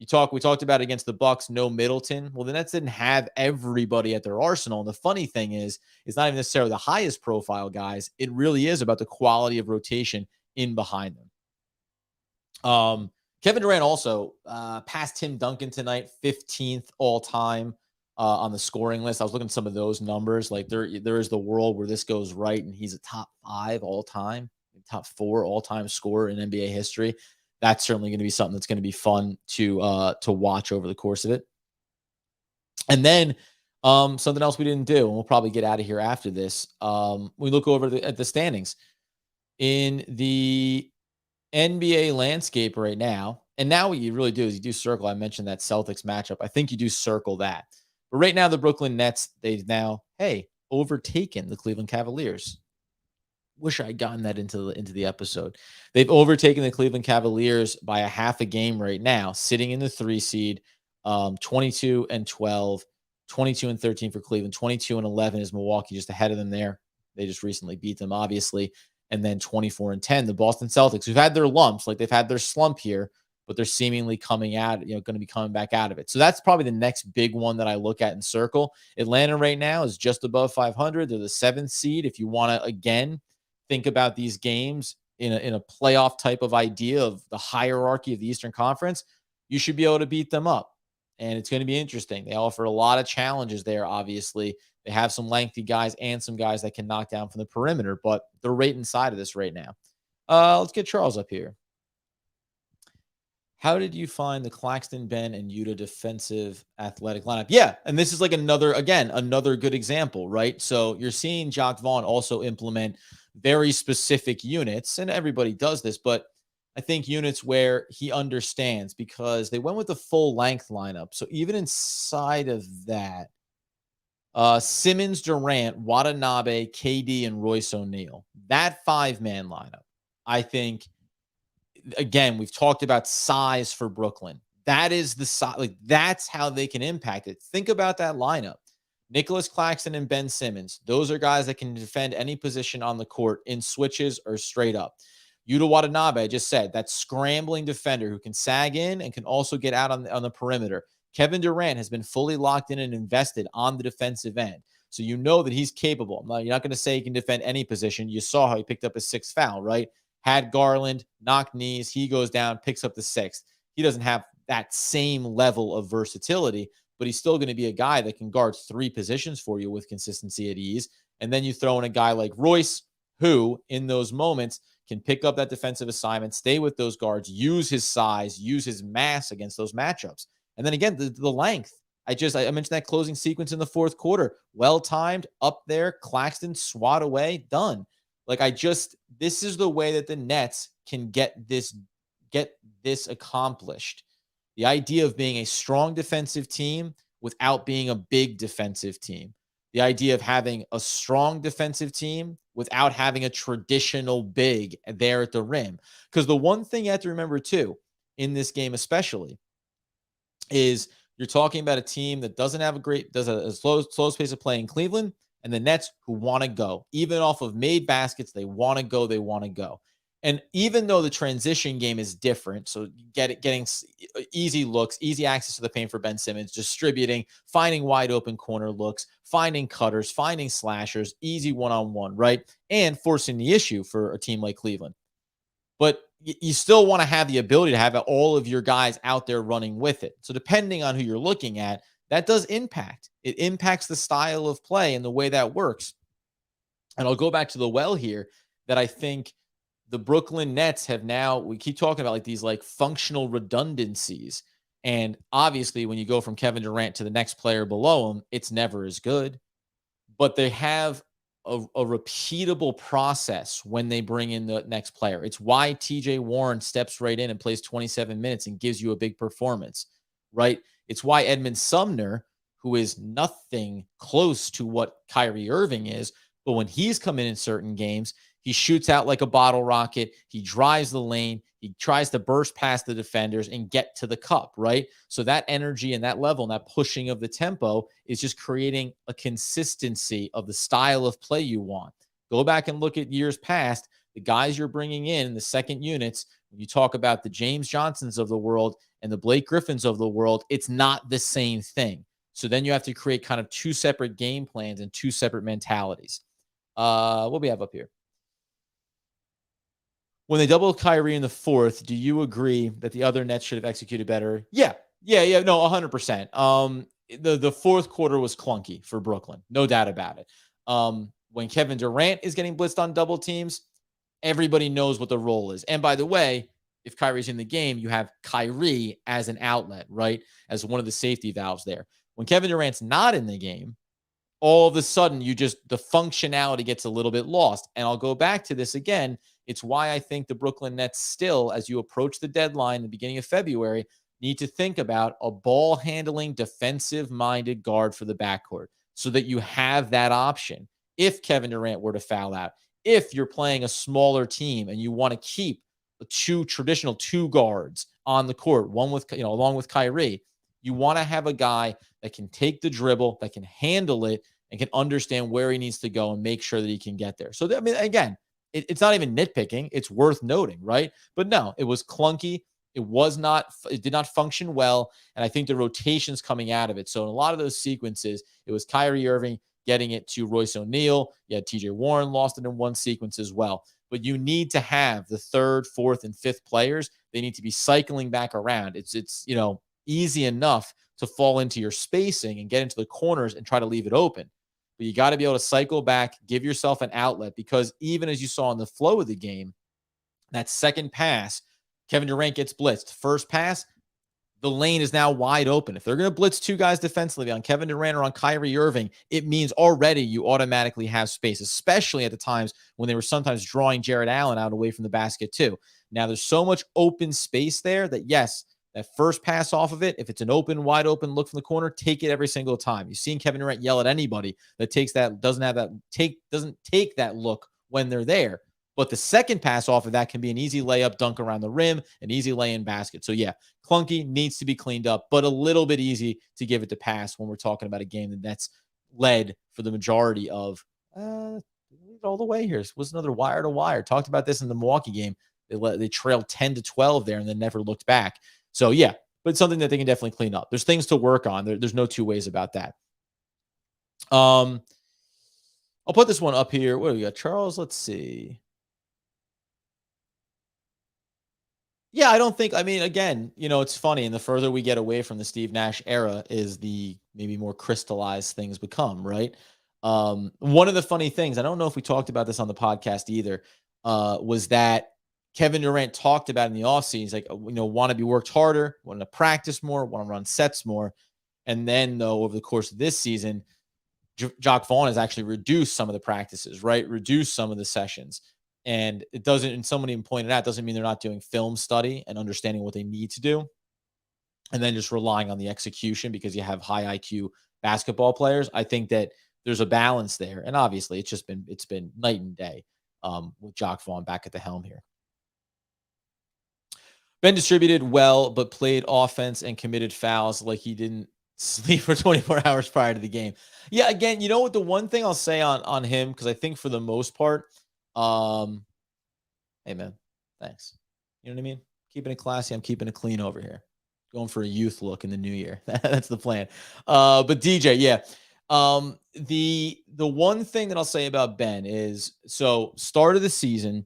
we talked about against the Bucks, no Middleton. Well, the Nets didn't have everybody at their arsenal. And the funny thing is, it's not even necessarily the highest profile guys. It really is about the quality of rotation in behind them. Kevin Durant also passed Tim Duncan tonight, 15th all time on the scoring list. I was looking at some of those numbers. Like there is the world where this goes right, and he's a top 5 all time, top 4 all time scorer in NBA history. That's certainly going to be something that's going to be fun to watch over the course of it. And then something else we didn't do, and we'll probably get out of here after this. We look over at the standings in the NBA landscape right now. And now what you really do is you do circle. I mentioned that Celtics matchup. I think you do circle that. But right now, the Brooklyn Nets, they've now, overtaken the Cleveland Cavaliers. Wish I had gotten that into the episode. They've overtaken the Cleveland Cavaliers by a half a game right now, sitting in the 3 seed, 22-12, 22-13 for Cleveland, 22-11 is Milwaukee, just ahead of them there. They just recently beat them, obviously. And then 24-10, the Boston Celtics, who've had their lumps, like they've had their slump here, but they're seemingly coming out, going to be coming back out of it. So that's probably the next big one that I look at in circle. Atlanta right now is just above 500. They're the 7th seed. If you want to, again, think about these games in a playoff type of idea of the hierarchy of the Eastern Conference, you should be able to beat them up. And it's going to be interesting. They offer a lot of challenges there, obviously. They have some lengthy guys and some guys that can knock down from the perimeter, but they're right inside of this right now. Let's get Charles up here. How did you find the Claxton, Ben, and Yuta defensive athletic lineup? Yeah, and this is like another good example, right? So you're seeing Jacque Vaughn also implement very specific units, and everybody does this, but I think units where he understands, because they went with the full length lineup. So even inside of that, Simmons, Durant, Watanabe, KD, and Royce O'Neal, that 5-man lineup, I think, again, we've talked about size for Brooklyn. That is that's how they can impact it. Think about that lineup. Nicholas Claxton and Ben Simmons. Those are guys that can defend any position on the court in switches or straight up. Yuta Watanabe, I just said, that scrambling defender who can sag in and can also get out on the perimeter. Kevin Durant has been fully locked in and invested on the defensive end. So you know that he's capable. Now, you're not going to say he can defend any position. You saw how he picked up his 6th foul, right? Had Garland, knocked knees. He goes down, picks up the 6th. He doesn't have that same level of versatility, but he's still going to be a guy that can guard 3 positions for you with consistency at ease. And then you throw in a guy like Royce, who in those moments can pick up that defensive assignment, stay with those guards, use his size, use his mass against those matchups. And then again, the length. I mentioned that closing sequence in the 4th quarter. Well-timed, up there, Claxton, swat away, done. This is the way that the Nets can get this accomplished. The idea of being a strong defensive team without being a big defensive team. The idea of having a strong defensive team without having a traditional big there at the rim. Because the one thing you have to remember too, in this game especially, is you're talking about a team that does a slow pace of play in Cleveland, and the Nets who want to go. Even off of made baskets, they want to go. And even though the transition game is different, so getting easy looks, easy access to the paint for Ben Simmons, distributing, finding wide open corner looks, finding cutters, finding slashers, easy one-on-one, right? And forcing the issue for a team like Cleveland. But you still want to have the ability to have all of your guys out there running with it. So depending on who you're looking at, that does impact. It impacts the style of play and the way that works. And I'll go back to the well here that I think the Brooklyn Nets have now, we keep talking about these functional redundancies. And obviously when you go from Kevin Durant to the next player below him, it's never as good. But they have a repeatable process when they bring in the next player. It's why TJ Warren steps right in and plays 27 minutes and gives you a big performance, right? It's why Edmund Sumner, who is nothing close to what Kyrie Irving is, but when he's come in certain games, he shoots out like a bottle rocket. He drives the lane. He tries to burst past the defenders and get to the cup, right? So that energy and that level and that pushing of the tempo is just creating a consistency of the style of play you want. Go back and look at years past, the guys you're bringing in the second units, when you talk about the James Johnsons of the world and the Blake Griffins of the world, it's not the same thing. So then you have to create kind of 2 separate game plans and 2 separate mentalities. What do we have up here? When they doubled Kyrie in the 4th, do you agree that the other Nets should have executed better? Yeah. No, 100%. The 4th quarter was clunky for Brooklyn. No doubt about it. When Kevin Durant is getting blitzed on double teams, everybody knows what the role is. And by the way, if Kyrie's in the game, you have Kyrie as an outlet, right? As one of the safety valves there. When Kevin Durant's not in the game, all of a sudden the functionality gets a little bit lost. And I'll go back to this again. It's why I think the Brooklyn Nets still, as you approach the deadline, the beginning of February, need to think about a ball handling, defensive minded guard for the backcourt so that you have that option. If Kevin Durant were to foul out, if you're playing a smaller team and you want to keep the 2 traditional 2 guards on the court, one with, along with Kyrie, you want to have a guy that can take the dribble, that can handle it, and can understand where he needs to go and make sure that he can get there. So, again, it's not even nitpicking. It's worth noting, right? But no, it was clunky. It did not function well. And I think the rotations coming out of it. So in a lot of those sequences, it was Kyrie Irving getting it to Royce O'Neal. You had TJ Warren lost it in one sequence as well. But you need to have the 3rd, 4th, and 5th players. They need to be cycling back around. It's easy enough to fall into your spacing and get into the corners and try to leave it open. But you got to be able to cycle back, give yourself an outlet, because even as you saw in the flow of the game, that second pass, Kevin Durant gets blitzed. First pass, the lane is now wide open. If they're going to blitz 2 guys defensively on Kevin Durant or on Kyrie Irving, it means already you automatically have space, especially at the times when they were sometimes drawing Jared Allen out away from the basket too. Now there's so much open space there that yes, that first pass off of it, if it's an open, wide open look from the corner, take it every single time. You've seen Kevin Durant yell at anybody that doesn't take that look when they're there. But the second pass off of that can be an easy layup, dunk around the rim, an easy lay-in basket. So yeah, clunky, needs to be cleaned up, but a little bit easy to give it to pass when we're talking about a game that's led for the majority of all the way here. It was another wire to wire. Talked about this in the Milwaukee game. They trailed 10-12 there and then never looked back. So yeah, but it's something that they can definitely clean up. There's things to work on. There's no two ways about that. I'll put this one up here. What do we got? Charles, let's see. Yeah, I don't think, I mean, again, it's funny. And the further we get away from the Steve Nash era is the maybe more crystallized things become, right? One of the funny things, I don't know if we talked about this on the podcast either, was that Kevin Durant talked about in the offseason. He's like, want to be worked harder, want to practice more, want to run sets more. And then, though, over the course of this season, Jacque Vaughn has actually reduced some of the practices, right? Reduced some of the sessions. And it doesn't, and somebody pointed out, doesn't mean they're not doing film study and understanding what they need to do. And then just relying on the execution because you have high IQ basketball players. I think that there's a balance there. And obviously it's been night and day with Jacque Vaughn back at the helm here. Ben distributed well, but played offense and committed fouls like he didn't sleep for 24 hours prior to the game. Yeah, again, you know what? The one thing I'll say on him, because I think for the most part, hey man, thanks. You know what I mean? Keeping it classy. I'm keeping it clean over here. Going for a youth look in the new year. That's the plan. But DJ, yeah. The one thing that I'll say about Ben is, so start of the season,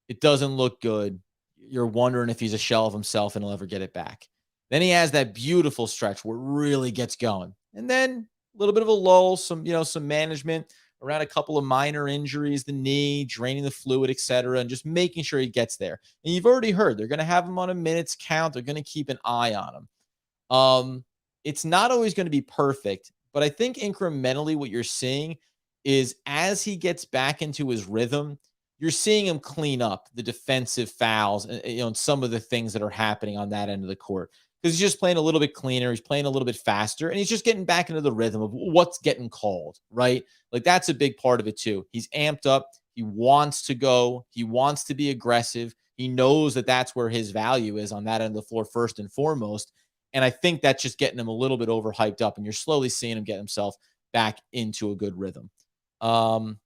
it doesn't look good. You're wondering if he's a shell of himself and he'll ever get it back. Then he has that beautiful stretch where it really gets going. And then a little bit of a lull, some management around a couple of minor injuries, the knee, draining the fluid, etc., and just making sure he gets there. And you've already heard they're going to have him on a minutes count. They're going to keep an eye on him. It's not always going to be perfect, but I think incrementally what you're seeing is as he gets back into his rhythm, you're seeing him clean up the defensive fouls and some of the things that are happening on that end of the court. Because he's just playing a little bit cleaner. He's playing a little bit faster, and he's just getting back into the rhythm of what's getting called, right? Like that's a big part of it too. He's amped up. He wants to go. He wants to be aggressive. He knows that that's where his value is on that end of the floor first and foremost. And I think that's just getting him a little bit overhyped up, and you're slowly seeing him get himself back into a good rhythm. Other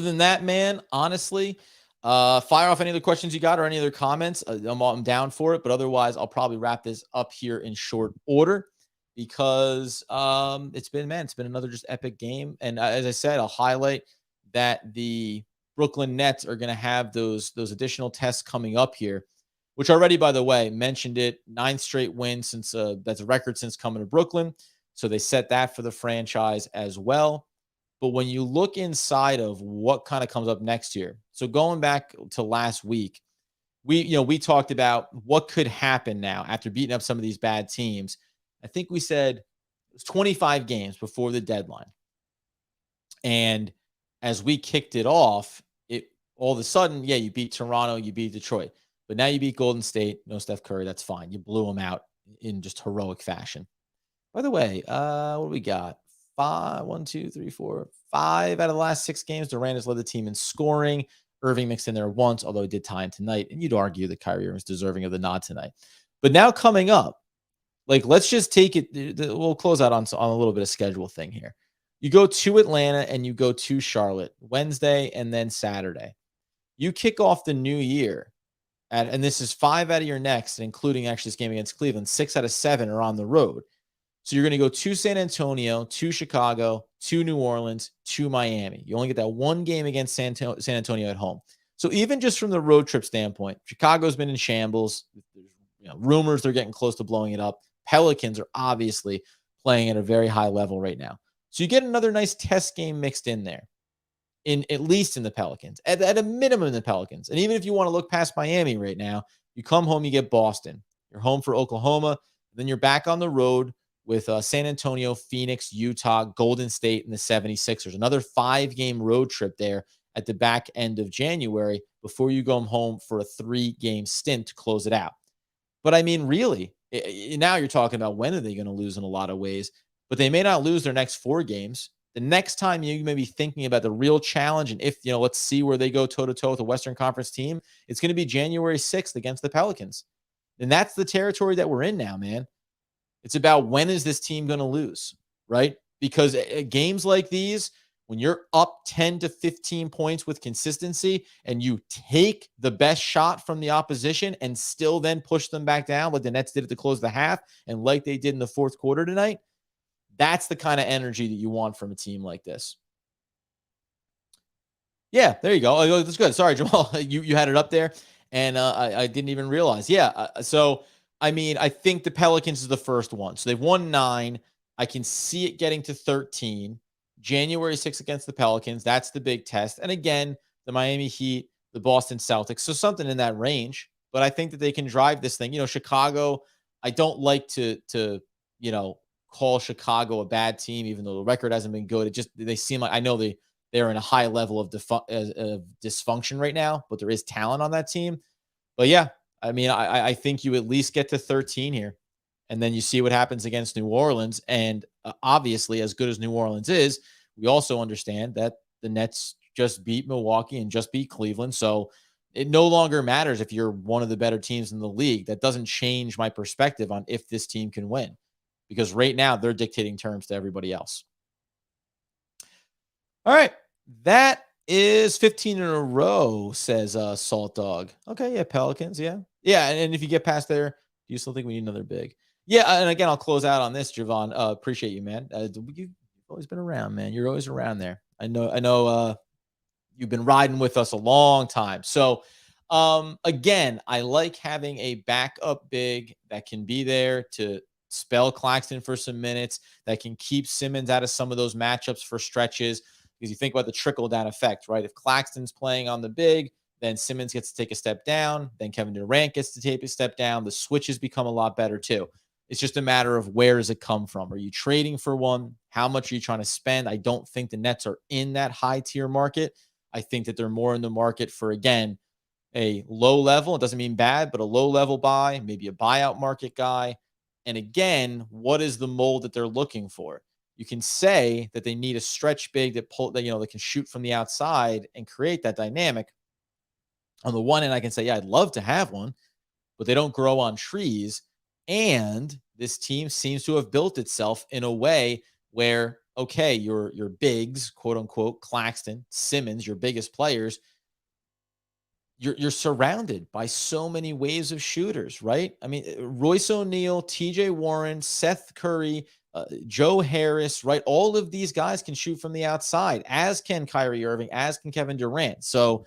than that, man, honestly, fire off any other questions you got or any other comments. I'm down for it, but otherwise I'll probably wrap this up here in short order because it's been another just epic game. And as I said, I'll highlight that the Brooklyn Nets are going to have those additional tests coming up here, which already, by the way, mentioned it, 9th straight win since that's a record since coming to Brooklyn. So they set that for the franchise as well. But when you look inside of what kind of comes up next year, so going back to last week, we talked about what could happen now after beating up some of these bad teams. I think we said it was 25 games before the deadline. And as we kicked it off, it all of a sudden, yeah, you beat Toronto, you beat Detroit. But now you beat Golden State, no Steph Curry, that's fine. You blew them out in just heroic fashion. By the way, what do we got? 5 out of the last 6 games, Durant has led the team in scoring. Irving mixed in there once, although he did tie him tonight. And you'd argue that Kyrie Irving is deserving of the nod tonight. But now coming up, like let's just take it. We'll close out on a little bit of schedule thing here. You go to Atlanta and you go to Charlotte Wednesday and then Saturday. You kick off the new year. And this is 5 out of your next, including actually this game against Cleveland. 6 out of 7 are on the road. So you're going to go to San Antonio, to Chicago, to New Orleans, to Miami. You only get that one game against San Antonio at home. So even just from the road trip standpoint, Chicago's been in shambles. There's rumors they're getting close to blowing it up. Pelicans are obviously playing at a very high level right now. So you get another nice test game mixed in there, at least in the Pelicans, at a minimum in the Pelicans. And even if you want to look past Miami right now, you come home, you get Boston. You're home for Oklahoma. Then you're back on the road with San Antonio, Phoenix, Utah, Golden State, and the 76ers. Another 5-game road trip there at the back end of January before you go home for a 3-game stint to close it out. But I mean, really, now you're talking about when are they going to lose in a lot of ways, but they may not lose their next 4 games. The next time you may be thinking about the real challenge and if, let's see where they go toe-to-toe with a Western Conference team, it's going to be January 6th against the Pelicans. And that's the territory that we're in now, man. It's about when is this team going to lose, right? Because games like these, when you're up 10 to 15 points with consistency and you take the best shot from the opposition and still then push them back down like the Nets did at the close of the half and like they did in the fourth quarter tonight, that's the kind of energy that you want from a team like this. Yeah, there you go. Oh, that's good. Sorry, Jamal. You had it up there, and I didn't even realize. Yeah, so, I mean, I think the Pelicans is the first one. So they've won 9. I can see it getting to 13. January 6th against the Pelicans. That's the big test. And again, the Miami Heat, the Boston Celtics. So something in that range. But I think that they can drive this thing. Chicago, I don't like to call Chicago a bad team, even though the record hasn't been good. They seem like, I know they're in a high level of dysfunction right now, but there is talent on that team. But yeah, I mean, I think you at least get to 13 here. And then you see what happens against New Orleans. And obviously, as good as New Orleans is, we also understand that the Nets just beat Milwaukee and just beat Cleveland. So it no longer matters if you're one of the better teams in the league. That doesn't change my perspective on if this team can win, because right now they're dictating terms to everybody else. All right. That is 15 in a row, says Salt Dog. Okay, yeah, Pelicans, yeah. Yeah, and if you get past there, do you still think we need another big? Yeah, and again, I'll close out on this, Javon. Appreciate you, man. You've always been around, man. You're always around there. I know you've been riding with us a long time. So, again, I like having a backup big that can be there to spell Claxton for some minutes, that can keep Simmons out of some of those matchups for stretches. Because you think about the trickle-down effect, right? If Claxton's playing on the big, then Simmons gets to take a step down. Then Kevin Durant gets to take a step down. The switches become a lot better too. It's just a matter of where does it come from? Are you trading for one? How much are you trying to spend? I don't think the Nets are in that high-tier market. I think that they're more in the market for, again, a low level. It doesn't mean bad, but a low-level buy, maybe a buyout market guy. And again, what is the mold that they're looking for? You can say that they need a stretch big that can shoot from the outside and create that dynamic. On the one end, I can say, yeah, I'd love to have one, but they don't grow on trees. And this team seems to have built itself in a way where, okay, your bigs, quote unquote, Claxton, Simmons, your biggest players, you're surrounded by so many waves of shooters, right? I mean, Royce O'Neal, TJ Warren, Seth Curry, Joe Harris, right? All of these guys can shoot from the outside, as can Kyrie Irving, as can Kevin Durant. So,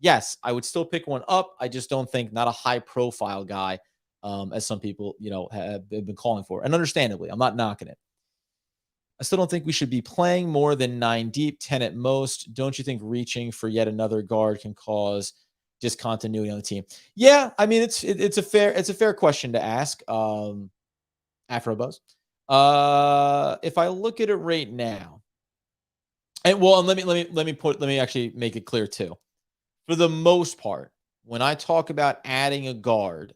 yes, I would still pick one up. I just don't think not a high profile guy, as some people, have been calling for. And understandably, I'm not knocking it. I still don't think we should be playing more than 9 deep, 10 at most. Don't you think reaching for yet another guard can cause discontinuity on the team? Yeah, I mean, it's a fair question to ask. Afrobuzz. If I look at it right now, and let me actually make it clear too. For the most part, when I talk about adding a guard,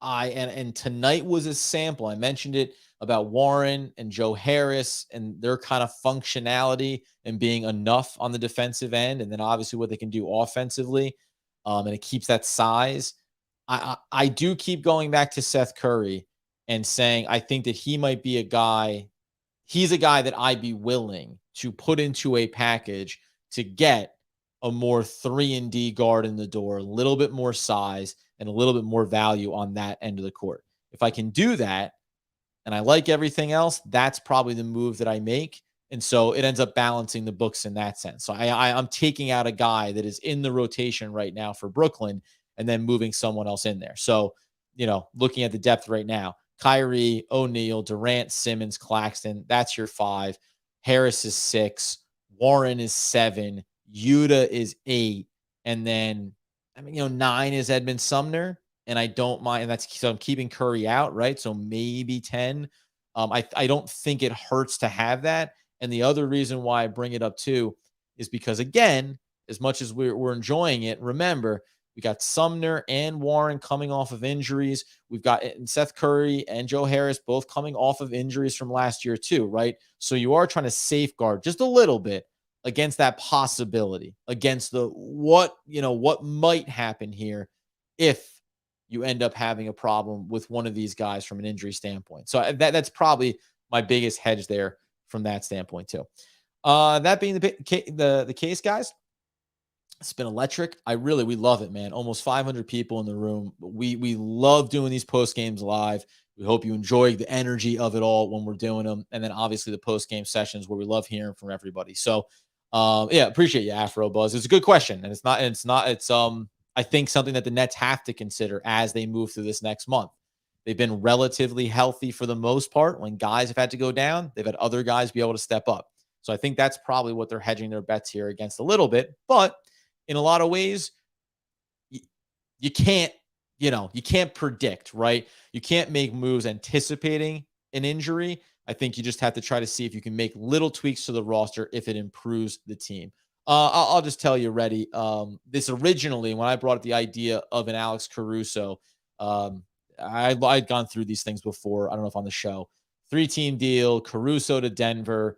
and tonight was a sample. I mentioned it about Warren and Joe Harris and their kind of functionality and being enough on the defensive end, and then obviously what they can do offensively, and it keeps that size. I do keep going back to Seth Curry and saying I think that he might be a guy. He's a guy that I'd be willing to put into a package to get a more 3-and-D guard in the door, a little bit more size and a little bit more value on that end of the court. If I can do that, and I like everything else, that's probably the move that I make. And so it ends up balancing the books in that sense. So I'm taking out a guy that is in the rotation right now for Brooklyn and then moving someone else in there. So, looking at the depth right now, Kyrie, O'Neal, Durant, Simmons, Claxton, that's your 5. Harris is 6. Warren is 7. Yuta is 8. And then, 9 is Edmund Sumner. And I don't mind. And so I'm keeping Curry out, right? So maybe 10. I don't think it hurts to have that. And the other reason why I bring it up too is because, again, as much as we're enjoying it, remember, We got Sumner and Warren coming off of injuries. We've got Seth Curry and Joe Harris both coming off of injuries from last year too, right? So you are trying to safeguard just a little bit against that possibility, against the what might happen here if you end up having a problem with one of these guys from an injury standpoint. So that's probably my biggest hedge there from that standpoint too. That being the case, guys, it's been electric. We love it, man. Almost 500 people in the room. We love doing these post games live. We hope you enjoy the energy of it all when we're doing them, and then obviously the post game sessions where we love hearing from everybody. So, yeah, appreciate you, Afro Buzz. It's a good question, and it's I think something that the Nets have to consider as they move through this next month. They've been relatively healthy for the most part. When guys have had to go down, they've had other guys be able to step up. So I think that's probably what they're hedging their bets here against a little bit. But in a lot of ways, you can't predict, right? You can't make moves anticipating an injury. I think you just have to try to see if you can make little tweaks to the roster if it improves the team. I'll just tell you, Reddy, this originally, when I brought up the idea of an Alex Caruso, I'd gone through these things before. I don't know if on the show. 3-team deal, Caruso to Denver.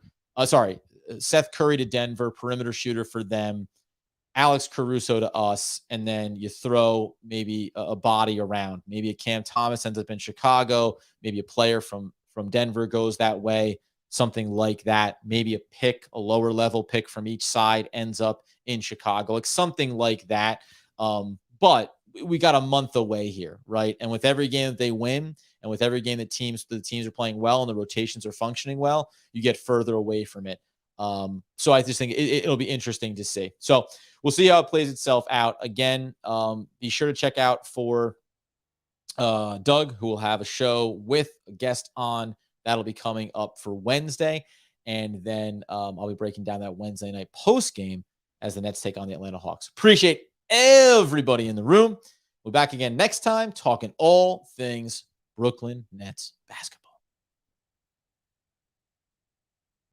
Seth Curry to Denver, perimeter shooter for them. Alex Caruso to us, and then you throw maybe a body around. Maybe a Cam Thomas ends up in Chicago. Maybe a player from Denver goes that way, something like that. Maybe a lower level pick from each side ends up in Chicago, like something like that. But we got a month away here, right? And with every game that they win, and with every game that the teams are playing well and the rotations are functioning well, you get further away from it. So I just think it'll be interesting to see. So we'll see how it plays itself out. Again, be sure to check out for Doug, who will have a show with a guest on. That'll be coming up for Wednesday. And then I'll be breaking down that Wednesday night post game as the Nets take on the Atlanta Hawks. Appreciate everybody in the room. We'll be back again next time talking all things Brooklyn Nets basketball.